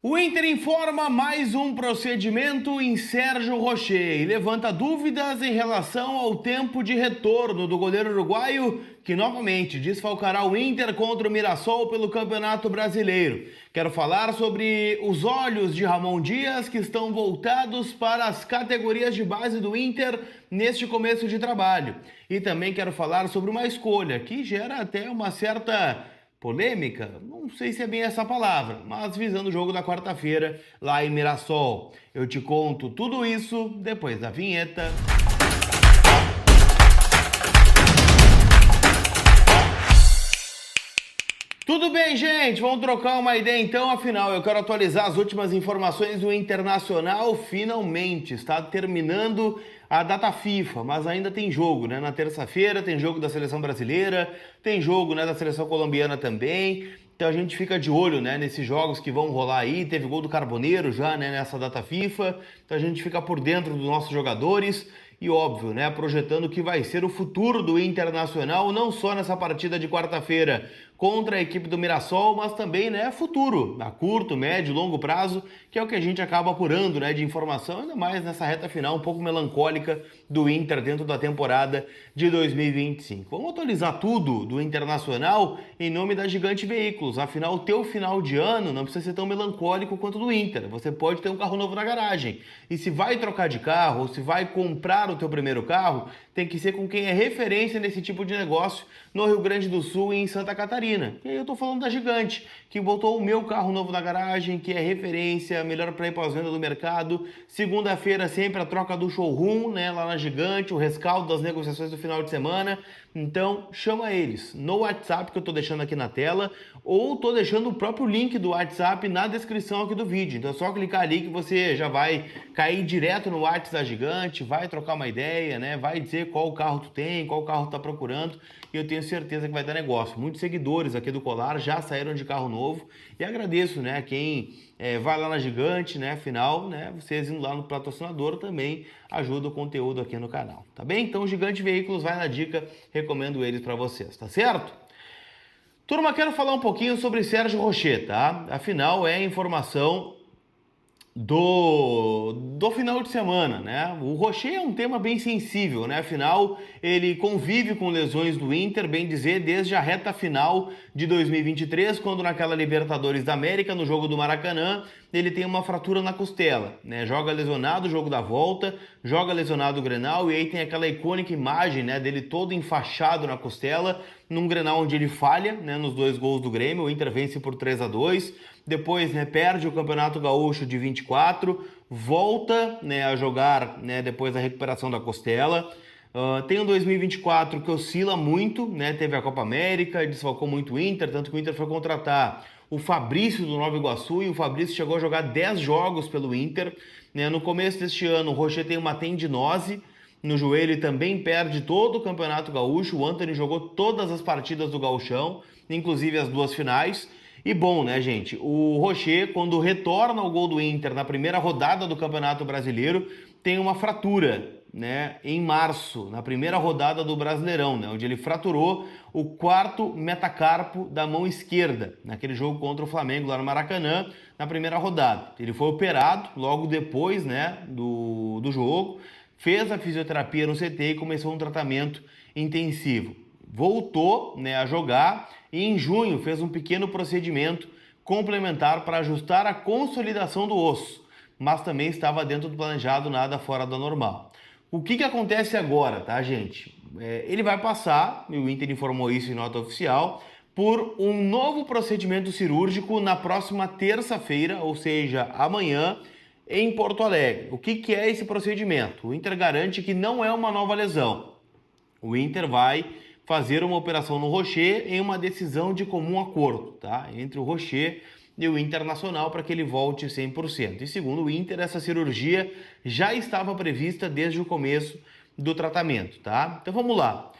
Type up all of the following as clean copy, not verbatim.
O Inter informa mais um procedimento em Sérgio Rocher e levanta dúvidas em relação ao tempo de retorno do goleiro uruguaio, que novamente desfalcará o Inter contra o Mirassol pelo Campeonato Brasileiro. Quero falar sobre os olhos de Ramon Dias, que estão voltados para as categorias de base do Inter neste começo de trabalho. E também quero falar sobre uma escolha que gera até uma certa polêmica, não sei se é bem essa palavra, mas visando o jogo da quarta-feira lá em Mirassol. Eu te conto tudo isso depois da vinheta. Tudo bem, gente? Vamos trocar uma ideia então. Afinal, eu quero atualizar as últimas informações do Internacional. Finalmente está terminando a data FIFA, mas ainda tem jogo, né? Na terça-feira tem jogo da seleção brasileira, tem jogo, né, da seleção colombiana também. Então a gente fica de olho, né, nesses jogos que vão rolar aí. Teve gol do Carboneiro já, né, nessa data FIFA. Então a gente fica por dentro dos nossos jogadores. E óbvio, né, projetando que vai ser o futuro do Internacional, não só nessa partida de quarta-feira contra a equipe do Mirassol, mas também, né, futuro, a curto, médio, longo prazo, que é o que a gente acaba apurando, né, de informação, ainda mais nessa reta final um pouco melancólica do Inter dentro da temporada de 2025. Vamos atualizar tudo do Internacional em nome da Gigante Veículos. Afinal, o teu final de ano não precisa ser tão melancólico quanto do Inter. Você pode ter um carro novo na garagem. E se vai trocar de carro, ou se vai comprar o teu primeiro carro, tem que ser com quem é referência nesse tipo de negócio no Rio Grande do Sul e em Santa Catarina. E aí eu tô falando da Gigante, que botou o meu carro novo na garagem, que é referência, melhor para ir pós-venda do mercado. Segunda-feira sempre a troca do showroom, né, lá na Gigante, o rescaldo das negociações do final de semana. Então chama eles no WhatsApp que eu tô deixando aqui na tela, ou tô deixando o próprio link do WhatsApp na descrição aqui do vídeo. Então é só clicar ali que você já vai cair direto no WhatsApp da Gigante, vai trocar uma ideia, né? Vai dizer qual carro tu tem, qual carro tu tá procurando, e eu tenho certeza que vai dar negócio. Muitos seguidores aqui do Colar já saíram de carro novo e agradeço, né, quem vai lá na Gigante, né? Afinal, né, vocês indo lá no patrocinador também ajuda o conteúdo aqui no canal, tá bem? Então Gigante Veículos vai na dica, recomendo eles para vocês, tá certo? Turma, quero falar um pouquinho sobre Sérgio Rocher, tá? Afinal, é informação do final de semana, né? O Rocher é um tema bem sensível, né? Afinal, ele convive com lesões do Inter, bem dizer, desde a reta final de 2023, quando naquela Libertadores da América, no jogo do Maracanã, ele tem uma fratura na costela, né? Joga lesionado o jogo da volta, joga lesionado o Grenal, e aí tem aquela icônica imagem, né, dele todo enfaixado na costela, num Grenal onde ele falha, né, nos 2 gols do Grêmio. O Inter vence por 3-2, depois, né, perde o Campeonato Gaúcho de 24, volta, né, a jogar, né, depois da recuperação da costela. Tem o 2024 que oscila muito, né, teve a Copa América, desfalcou muito o Inter, tanto que o Inter foi contratar o Fabrício do Nova Iguaçu, e o Fabrício chegou a jogar 10 jogos pelo Inter, né. No começo deste ano, o Rocher tem uma tendinose no joelho e também perde todo o Campeonato Gaúcho. O Antony jogou todas as partidas do Gauchão, inclusive as 2 finais. E bom, né, gente? O Rocher, quando retorna ao gol do Inter na primeira rodada do Campeonato Brasileiro, tem uma fratura, né, em março, na primeira rodada do Brasileirão, né, onde ele fraturou o 4º metacarpo da mão esquerda, naquele jogo contra o Flamengo lá no Maracanã, na primeira rodada. Ele foi operado logo depois, né, do jogo, fez a fisioterapia no CT e começou um tratamento intensivo. Voltou, né, a jogar, e em junho fez um pequeno procedimento complementar para ajustar a consolidação do osso, mas também estava dentro do planejado, nada fora do normal. O que acontece agora, tá, gente? Ele vai passar, e o Inter informou isso em nota oficial, por um novo procedimento cirúrgico na próxima terça-feira, ou seja, amanhã, em Porto Alegre. O que é esse procedimento? O Inter garante que não é uma nova lesão. O Inter vai fazer uma operação no Rocher em uma decisão de comum acordo, tá? Entre o Rocher e o Internacional, para que ele volte 100%. E segundo o Inter, essa cirurgia já estava prevista desde o começo do tratamento, tá? Então vamos lá.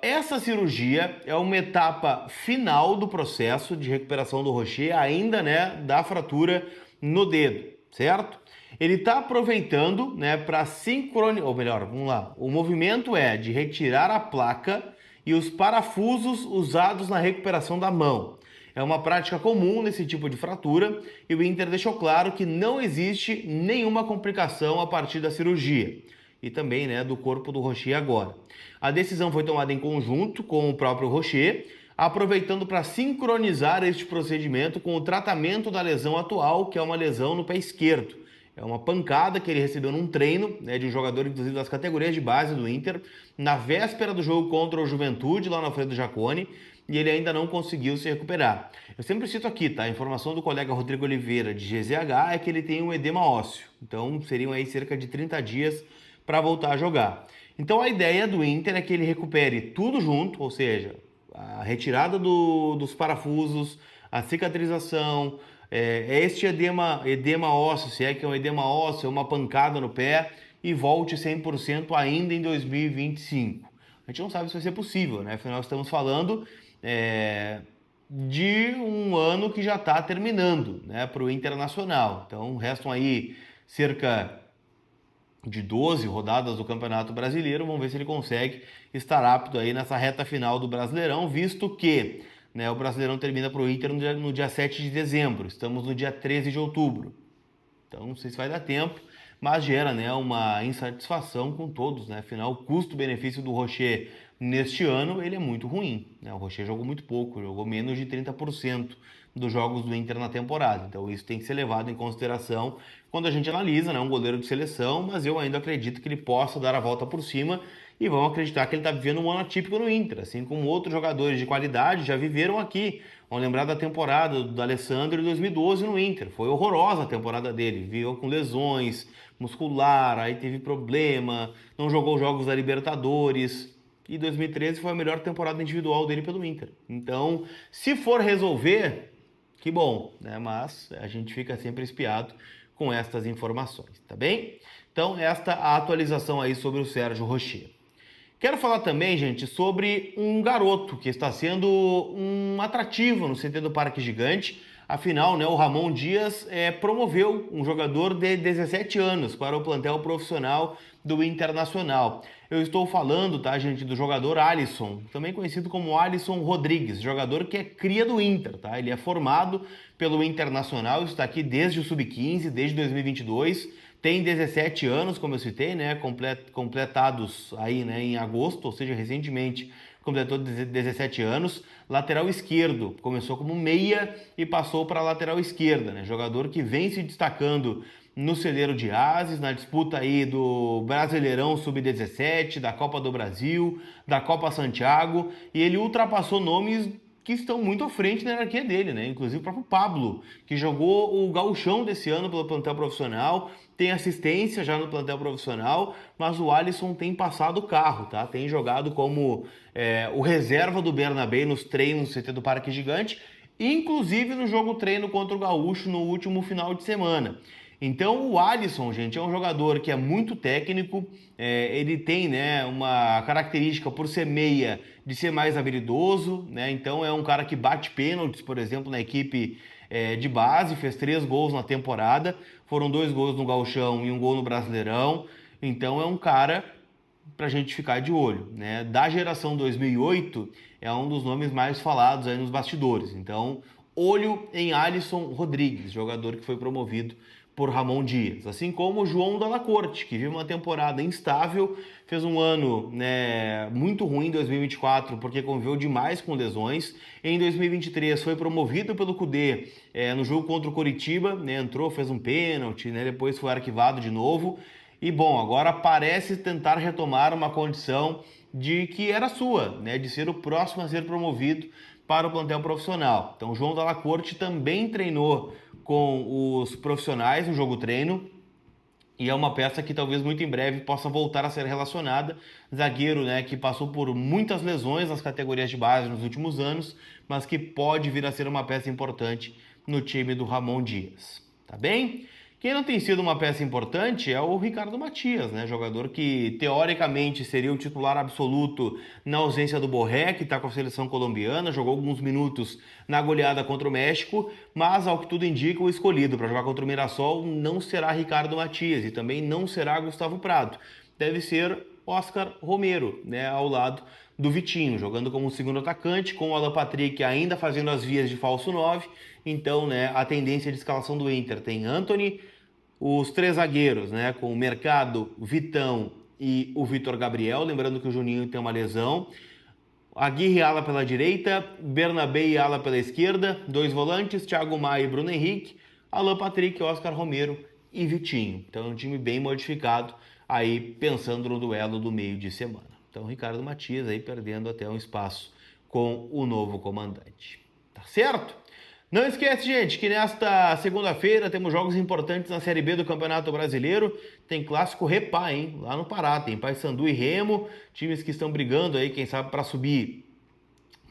Essa cirurgia é uma etapa final do processo de recuperação do Rocher, ainda, né, da fratura no dedo, certo? Ele está aproveitando, né, para sincronizar, ou melhor, vamos lá, o movimento é de retirar a placa e os parafusos usados na recuperação da mão. É uma prática comum nesse tipo de fratura e o Inter deixou claro que não existe nenhuma complicação a partir da cirurgia e também, né, do corpo do Rocher agora. A decisão foi tomada em conjunto com o próprio Rocher, aproveitando para sincronizar este procedimento com o tratamento da lesão atual, que é uma lesão no pé esquerdo. É uma pancada que ele recebeu num treino, né, de um jogador, inclusive, das categorias de base do Inter, na véspera do jogo contra o Juventude, lá na frente do Jacone, e ele ainda não conseguiu se recuperar. Eu sempre cito aqui, tá? A informação do colega Rodrigo Oliveira, de GZH, é que ele tem um edema ósseo. Então, seriam aí cerca de 30 dias para voltar a jogar. Então, a ideia do Inter é que ele recupere tudo junto, ou seja, a retirada dos parafusos, a cicatrização, este edema ósseo, se é que é um edema ósseo, uma pancada no pé, e volte 100% ainda em 2025. A gente não sabe se vai ser possível, né? Afinal, estamos falando de um ano que já está terminando, né, para o Internacional. Então, restam aí cerca de 12 rodadas do Campeonato Brasileiro. Vamos ver se ele consegue estar apto aí nessa reta final do Brasileirão, visto que, né, o Brasileirão termina para o Inter no dia 7 de dezembro. Estamos no dia 13 de outubro. Então, não sei se vai dar tempo, mas gera, né, uma insatisfação com todos, né? Afinal, o custo-benefício do Rocher neste ano, ele é muito ruim, né? O Rocher jogou muito pouco, jogou menos de 30% dos jogos do Inter na temporada. Então, isso tem que ser levado em consideração quando a gente analisa, né, um goleiro de seleção, mas eu ainda acredito que ele possa dar a volta por cima e vamos acreditar que ele está vivendo um ano atípico no Inter, assim como outros jogadores de qualidade já viveram aqui. Vamos lembrar da temporada do Alessandro em 2012 no Inter. Foi horrorosa a temporada dele. Viveu com lesões muscular, aí teve problema, não jogou jogos da Libertadores. E 2013 foi a melhor temporada individual dele pelo Inter. Então, se for resolver, que bom, né? Mas a gente fica sempre espiado com estas informações, tá bem? Então, esta a atualização aí sobre o Sérgio Rocher. Quero falar também, gente, sobre um garoto que está sendo um atrativo no CT do Parque Gigante. Afinal, né, o Ramon Dias promoveu um jogador de 17 anos para o plantel profissional do Internacional. Eu estou falando, tá, gente, do jogador Alisson, também conhecido como Alisson Rodrigues, jogador que é cria do Inter, tá? Ele é formado pelo Internacional, está aqui desde o Sub-15, desde 2022, tem 17 anos, como eu citei, né, completados aí, né, em agosto, ou seja, recentemente completou 17 anos, lateral esquerdo, começou como meia e passou para a lateral esquerda, né, jogador que vem se destacando no celeiro de ases, na disputa aí do Brasileirão Sub-17, da Copa do Brasil, da Copa Santiago, e ele ultrapassou nomes que estão muito à frente na hierarquia dele, né? Inclusive o próprio Pablo, que jogou o gauchão desse ano pelo plantel profissional, tem assistência já no plantel profissional, mas o Alisson tem passado o carro, tá? Tem jogado como o reserva do Bernabé nos treinos do CT do Parque Gigante, inclusive no jogo treino contra o Gaúcho no último final de semana. Então o Alisson, gente, é um jogador que é muito técnico, ele tem, né, uma característica por ser meia de ser mais habilidoso, né? Então é um cara que bate pênaltis, por exemplo, na equipe de base, fez 3 gols na temporada, foram 2 gols no Gauchão e 1 gol no Brasileirão, então é um cara pra gente ficar de olho, né? Da geração 2008, é um dos nomes mais falados aí nos bastidores, então olho em Alisson Rodrigues, jogador que foi promovido por Ramon Dias, assim como o João Dalla Corte, que vive uma temporada instável, fez um ano, né, muito ruim em 2024, porque conviveu demais com lesões. Em 2023 foi promovido pelo Cudê no jogo contra o Coritiba, né, entrou, fez um pênalti, né, depois foi arquivado de novo. E bom, agora parece tentar retomar uma condição de que era sua, né, de ser o próximo a ser promovido para o plantel profissional. Então, o João Dalla Corte também treinou com os profissionais no jogo treino e é uma peça que talvez muito em breve possa voltar a ser relacionada. Zagueiro, né, que passou por muitas lesões nas categorias de base nos últimos anos, mas que pode vir a ser uma peça importante no time do Ramon Dias. Tá bem? Quem não tem sido uma peça importante é o Ricardo Matias, né? Jogador que teoricamente seria o titular absoluto na ausência do Borré, que está com a seleção colombiana, jogou alguns minutos na goleada contra o México, mas ao que tudo indica, o escolhido para jogar contra o Mirassol não será Ricardo Matias e também não será Gustavo Prado. Deve ser Oscar Romero, né, ao lado do Vitinho, jogando como segundo atacante, com o Alan Patrick ainda fazendo as vias de falso 9. Então, né, a tendência de escalação do Inter tem Antony, os três zagueiros, né, com o Mercado, Vitão e o Vitor Gabriel, lembrando que o Juninho tem uma lesão. Aguirre ala pela direita, Bernabé e ala pela esquerda, dois volantes, Thiago Maia e Bruno Henrique, Alan Patrick, Oscar Romero e Vitinho. Então é um time bem modificado aí pensando no duelo do meio de semana. Então Ricardo Matias aí perdendo até um espaço com o novo comandante. Tá certo? Não esquece, gente, que nesta segunda-feira temos jogos importantes na Série B do Campeonato Brasileiro. Tem clássico Repá, hein? Lá no Pará. Tem Paysandu e Remo, times que estão brigando aí, quem sabe, para subir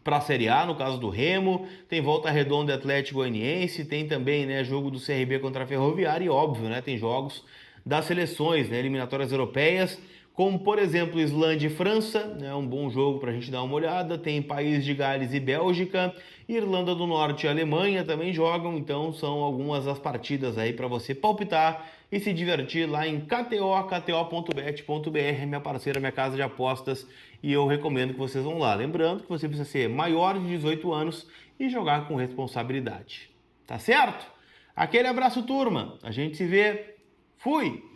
para a Série A, no caso do Remo. Tem Volta Redonda e Atlético Goianiense. Tem também, né, jogo do CRB contra a Ferroviária. E óbvio, né, tem jogos das seleções, né, eliminatórias europeias, como, por exemplo, Islândia e França, né, um bom jogo para a gente dar uma olhada. Tem País de Gales e Bélgica, Irlanda do Norte e Alemanha também jogam, então são algumas das partidas aí para você palpitar e se divertir lá em kto.bet.br, minha parceira, minha casa de apostas, e eu recomendo que vocês vão lá. Lembrando que você precisa ser maior de 18 anos e jogar com responsabilidade. Tá certo? Aquele abraço, turma. A gente se vê. Fui!